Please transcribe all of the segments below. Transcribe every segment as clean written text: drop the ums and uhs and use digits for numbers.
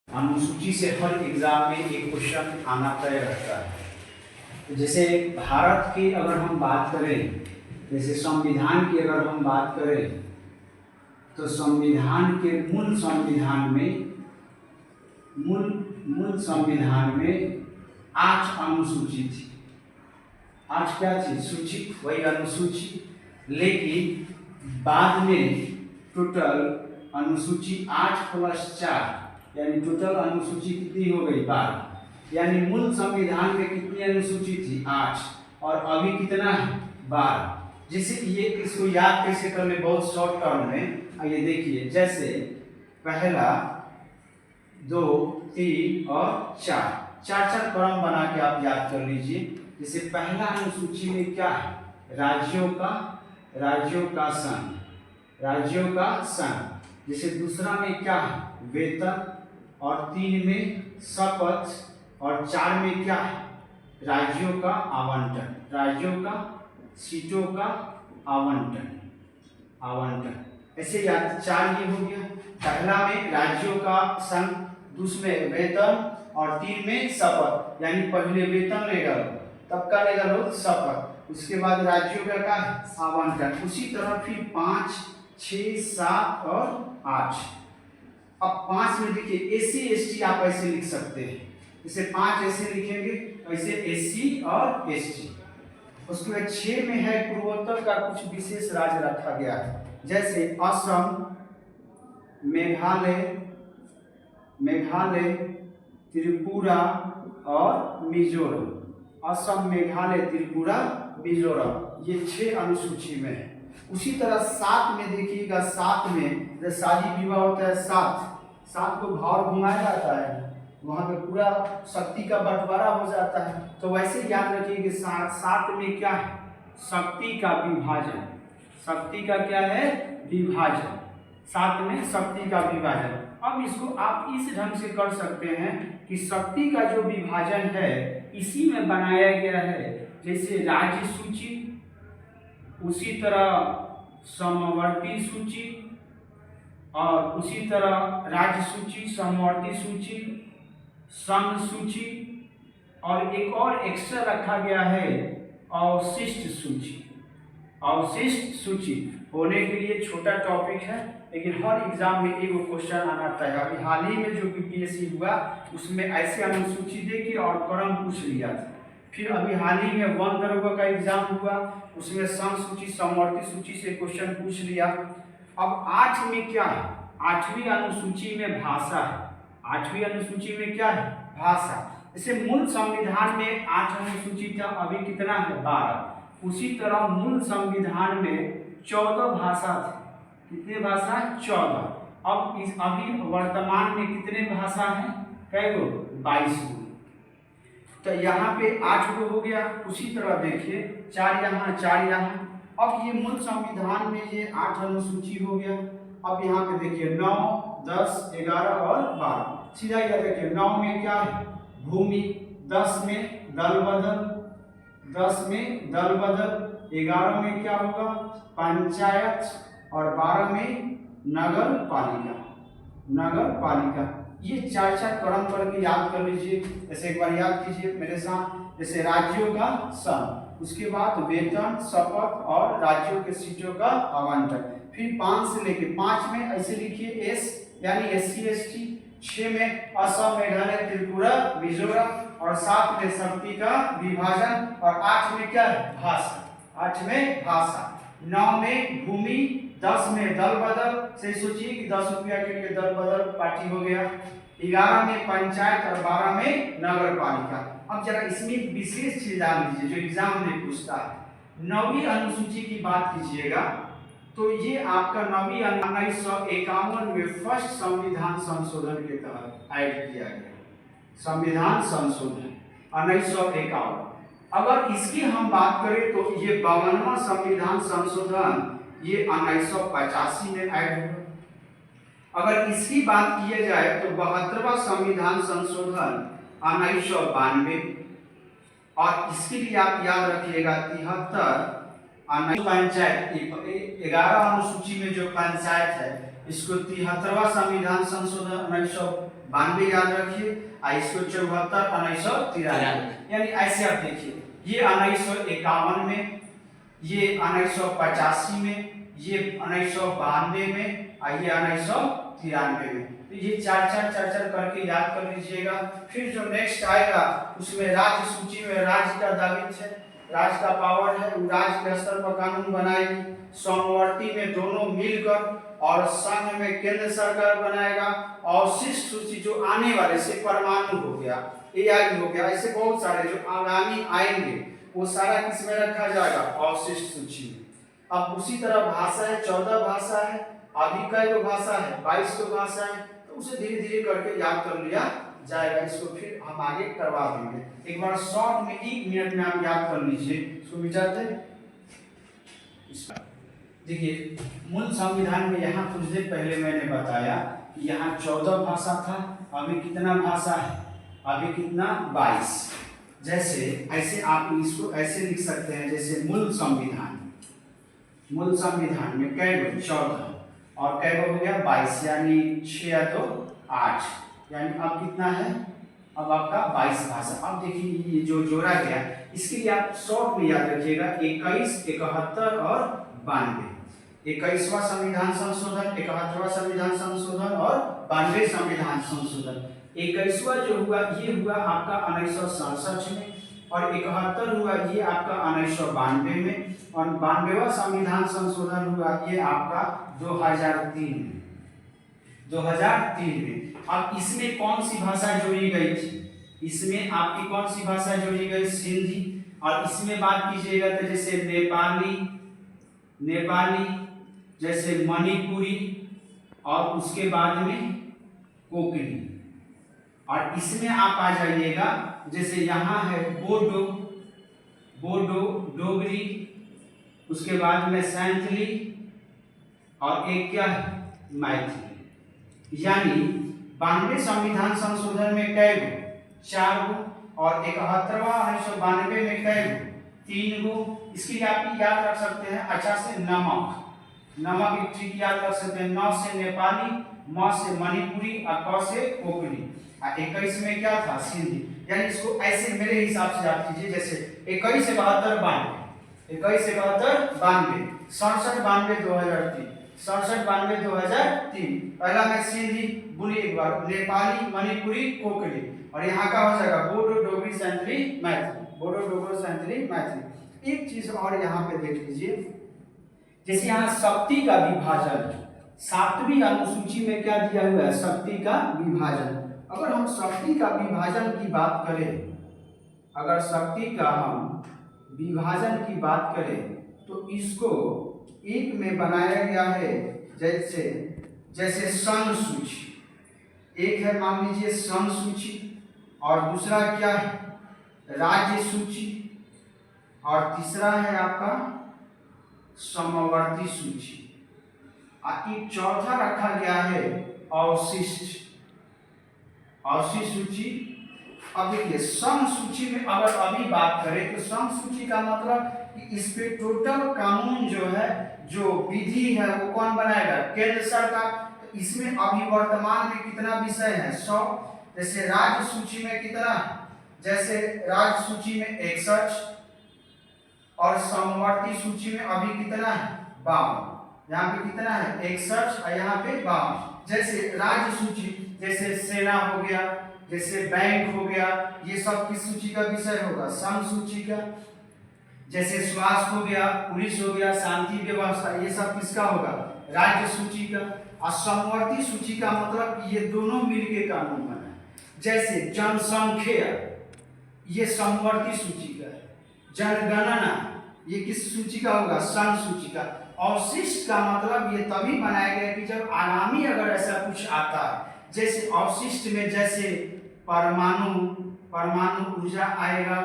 अनुसूची से हर एग्जाम में एक क्वेश्चन आना तय रहता है। जैसे भारत की अगर हम बात करें, जैसे संविधान की अगर हम बात करें, तो संविधान के मूल संविधान में 8 अनुसूची थी। 8 क्या थी? सूची, वही अनुसूची। लेकिन बाद में टोटल अनुसूची 8 + 4 यानी टोटल अनुसूची कितनी हो गई? 12। यानी मूल संविधान में कितनी अनुसूची थी? 8। और अभी कितना है? 12। जैसे ये इसको याद कैसे कर ले बहुत शॉर्ट टर्म में, आइए देखिए। जैसे पहला, 2, 3 और 4 4 क्रम बना के आप याद कर लीजिए। जैसे पहला अनुसूची में क्या है? राज्यों का संघ। जैसे दूसरा में क्या है? वेतन। और 3 में शपथ। और 4 में क्या है? राज्यों का आवंटन, राज्यों का सीटों का आवंटन। ऐसे याद 4 ये हो गया। पहला में राज्यों का संघ, दूसरे वेतन और 3 में शपथ। यानी पहले वेतन लेगा लो, तब का लेगा लो शपथ, उसके बाद राज्यों का क्या है? आवंटन। उसी तरह फिर 5, 6, 7 और 8। अब 5 में देखिए SC ST आप ऐसे लिख सकते हैं। जैसे 5 ऐसे लिखेंगे, ऐसे SC और ST। उसके बाद 6 में है पूर्वोत्तर का कुछ विशेष राज्य रखा गया है, जैसे असम, मेघालय, त्रिपुरा और मिजोरम। असम, मेघालय, त्रिपुरा, मिजोरम, ये 6 अनुसूची में है। उसी तरह 7 में देखिएगा, 7 में जब शादी विवाह होता है, 7 को भाव घुमाया जाता है, वहां पे पूरा शक्ति का बंटवारा हो जाता है। तो वैसे याद रखिए कि 7 में क्या है? शक्ति का विभाजन। शक्ति का क्या है? विभाजन। 7 में शक्ति का विभाजन। अब इसको आप इस ढंग से कर सकते हैं कि शक्ति का जो विभाजन है इसी में बनाया गया है। जैसे राज्य सूची, उसी तरह समवर्ती सूची, और उसी तरह राज्य सूची, समवर्ती सूची, संघ सूची, और एक और एक्स्ट्रा रखा गया है अवशिष्ट सूची। अवशिष्ट सूची होने के लिए छोटा टॉपिक है, लेकिन हर एग्जाम में एक क्वेश्चन आना तय है। अभी हाल ही में जो BPSC हुआ उसमें ऐसे अनुसूची दे के और क्रम पूछ लिया था। फिर अभी हाल ही में 1 दरोगा का एग्जाम हुआ, उसमें संघ सूची, समवर्ती सूची से क्वेश्चन पूछ लिया। अब 8 में क्या है? 8वीं अनुसूची में भाषा है। 8वीं अनुसूची में क्या है? भाषा। जैसे मूल संविधान में 8 अनुसूची था, अभी कितना है? 12। उसी तरह मूल संविधान में 14 भाषा थी। कितने भाषा? 14। अब अभी वर्तमान में कितने भाषा हैं? कै गो? 22 गो। तो यहाँ पे 8 गो हो गया। उसी तरह देखिए 4 यहाँ, 4 यहाँ। अब ये मूल संविधान में ये 8 अनुसूची हो गया। अब यहाँ पे देखिए 9, 10, 11 और 12। सीधा यह देखिए 9 में क्या है? भूमि, 10 में दल बदल, 11 में क्या होगा? पंचायत, और 12 में नगर पालिका। ये 4 क्रम करके याद कर लीजिए। ऐसे एक बार याद कीजिए मेरे साथ। जैसे राज्यों का संघ, उसके बाद वेतन, शपथ और राज्यों के सीटों का आवंटन। फिर 5 से लेके 5 में ऐसे लिखिए S यानी SC ST, 6 में असम, मेघालय, त्रिपुरा, मिजोरम, और 7 में शक्ति का विभाजन, और 8 में क्या है? भाषा। 8 में भाषा। 9 में भूमि, 10 में दल बदल, से सोचिए कि 10 रुपया के लिए दल बदल पार्टी हो गया। 11 में पंचायत और 12 में नगर पालिका। अब जरा इसमें विशेष चीज डाल लीजिए जो एग्जाम में पूछता है। 9वीं अनुसूची की बात कीजिएगा तो ये आपका 9वीं 1951 में फर्स्ट संविधान संशोधन के तहत ऐड किया गया। संविधान संशोधन 1951। अगर इसकी हम बात करें तो ये 52वां संविधान संशोधन ये 1985 में ऐड हुआ। अगर इसकी बात की जाए तो 72वां संविधान संशोधन 1992, और इसके लिए आप याद रखिएगा 73 पंचायत। 11 अनुसूची में जो पंचायत है इसको 73वां संविधान संशोधन 1992 याद रखिए, और इसको 74 1993। यानी ऐसे आप देखिए, ये 1951 में, ये 1985 में, ये 1992 में और ये 1993 में। तो ये चार चार करके याद कर लीजिएगा। फिर जो नेक्स्ट आएगा उसमें राज्य सूची में राज्य का दायित्व है, राज्य का पावर है, वो राज्य के स्तर पर कानून बनाएगी। समवर्ती में दोनों मिलकर, और संघ में केंद्र सरकार बनाएगा। और शिष्ट सूची जो आने वाले से परमाणु हो गया, एआई हो गया, ऐसे बहुत सारे जो आगामी आएंगे वो सारा किसमें रखा जाएगा, अवशिष्ट सूची में। अब उसी तरह भाषा है, 14 भाषा है, अभी कई भाषा है, 22 भाषा है, तो उसे धीरे धीरे करके याद कर लिया जाएगा। इसको फिर हम आगे करवा देंगे। एक बार शॉर्ट में 1 मिनट में आप याद कर लीजिए, इसको मिटाते हैं। देखिए, मूल संविधान में यहाँ कुछ देर पहले मैंने बताया कि यहाँ 14 भाषा था, अभी कितना भाषा है, अभी कितना 22। जैसे ऐसे आप इसको ऐसे लिख सकते हैं, जैसे मूल संविधान में कैगो 14 और कैगो हो गया 22, यानी 6 या 2 8, यानी अब कितना है, अब आपका 22 भाषा। अब देखिए ये जो जोड़ा गया, इसके लिए आप शॉर्ट में याद रखिएगा 21, 71 और 92। 21वां संविधान संशोधन, 71वां संविधान संशोधन और 92 संविधान संशोधन। 21वां जो हुआ ये हुआ आपका 1967 में, और 71 हुआ ये आपका 1992 में, और 92वां संविधान संशोधन हुआ ये आपका 2003 में। 2003 में। अब इसमें कौन सी भाषा जोड़ी गई थी, इसमें आपकी कौन सी भाषा जोड़ी गई, सिंधी। और इसमें बात कीजिएगा तो जैसे नेपाली, जैसे मणिपुरी, और उसके बाद में कोंकणी। और इसमें आप आ जाइएगा, जैसे यहाँ है बोडो, डोगरी, उसके बाद में सैंथली, और एक क्या है, मैथिली। यानी 92 संविधान संशोधन में कै गो, 4 गो, और 71वां 1992 में कै गो, 3 गो। इसके लिए आप याद रख सकते हैं अच्छा से, नमक एक ट्रिक याद रख सकते हैं, 9 से नेपाली, म से मणिपुरी और क से कोंकणी। 21 में क्या था, सिंधी। यानी इसको ऐसे मेरे हिसाब से याद कीजिए, जैसे 21 से 72 92, 21 से 72 92, 67 92 2003, 67 92 2003। पहला में सिंधी बोली एक बार, नेपाली, मणिपुरी, कोंकणी, और यहाँ का हो जाएगा बोडो, डोगरी, सैंथली, मैथिली, बोडो, डोगरी, सैंथली, मैथिली। एक चीज और यहाँ पे देख लीजिए, जैसे यहाँ शक्ति का विभाजन, 7वीं अनुसूची में क्या दिया हुआ है, शक्ति का विभाजन। अगर हम शक्ति का विभाजन की बात करें, अगर शक्ति का हम विभाजन की बात करें, तो इसको एक में बनाया गया है, जैसे सन सूची। एक है मान लीजिए सन सूची, और दूसरा क्या है, राज्य सूची, और तीसरा है आपका समवर्ती सूची। और चौथा रखा गया है अवशिष्ट सूची। अब देखिए सम सूची में अगर अभी बात करें तो सम सूची का मतलब कि इस पे टोटल कानून जो है, जो विधि है, वो कौन बनाएगा, केंद्र सरकार। तो इसमें अभी वर्तमान में कितना विषय है, 100। जैसे राज्य सूची में कितना, जैसे राज्य सूची में 61, और समवर्ती सूची में अभी कितना है, 52। यहाँ पे कितना है, 61, और यहाँ पे 52। जैसे राज्य सूची, जैसे सेना हो गया, जैसे बैंक हो गया, ये सब किस सूची का विषय होगा, सम सूची का। जैसे स्वास्थ्य हो गया, पुलिस हो गया, शांति व्यवस्था, ये सब किसका होगा, राज्य सूची का। और समवर्ती सूची का मतलब ये दोनों मिलके कानून बना है। जैसे जनसंख्या, ये समवर्ती सूची का है। जनगणना, ये किस सूची का होगा, सम सूची का। अवशिष्ट का मतलब ये तभी बनाया गया कि जब आगामी अगर ऐसा कुछ आता है, जैसे अवशिष्ट में जैसे परमाणु ऊर्जा आएगा,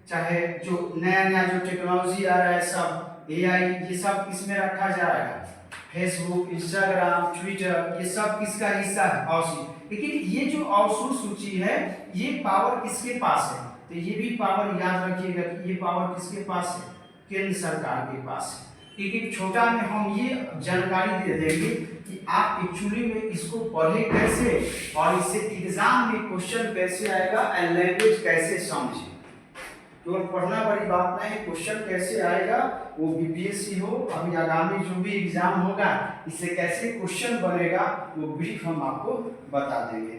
चाहे जो नया जो टेक्नोलॉजी आ रहा है, सब एआई, ये सब किसमें रखा जाएगा, फेसबुक, इंस्टाग्राम, ट्विटर, ये सब किसका हिस्सा है, अवशिष्ट। लेकिन ये जो अवशिष्ट सूची है, ये पावर किसके पास है, तो ये भी पावर याद रखिएगा कि ये पावर किसके पास है, केंद्र सरकार के पास है। एक छोटा में हम ये जानकारी दे देंगे कि आप एक्चुअली में इसको पढ़े कैसे और इससे एग्जाम में क्वेश्चन कैसे आएगा एंड लैंग्वेज कैसे समझे। केवल पढ़ना बड़ी बात नहीं, क्वेश्चन कैसे आएगा, वो बीपीएससी हो अभी आगामी जो भी एग्जाम होगा इससे कैसे क्वेश्चन बनेगा वो ब्रीफ हम आपको बता देंगे।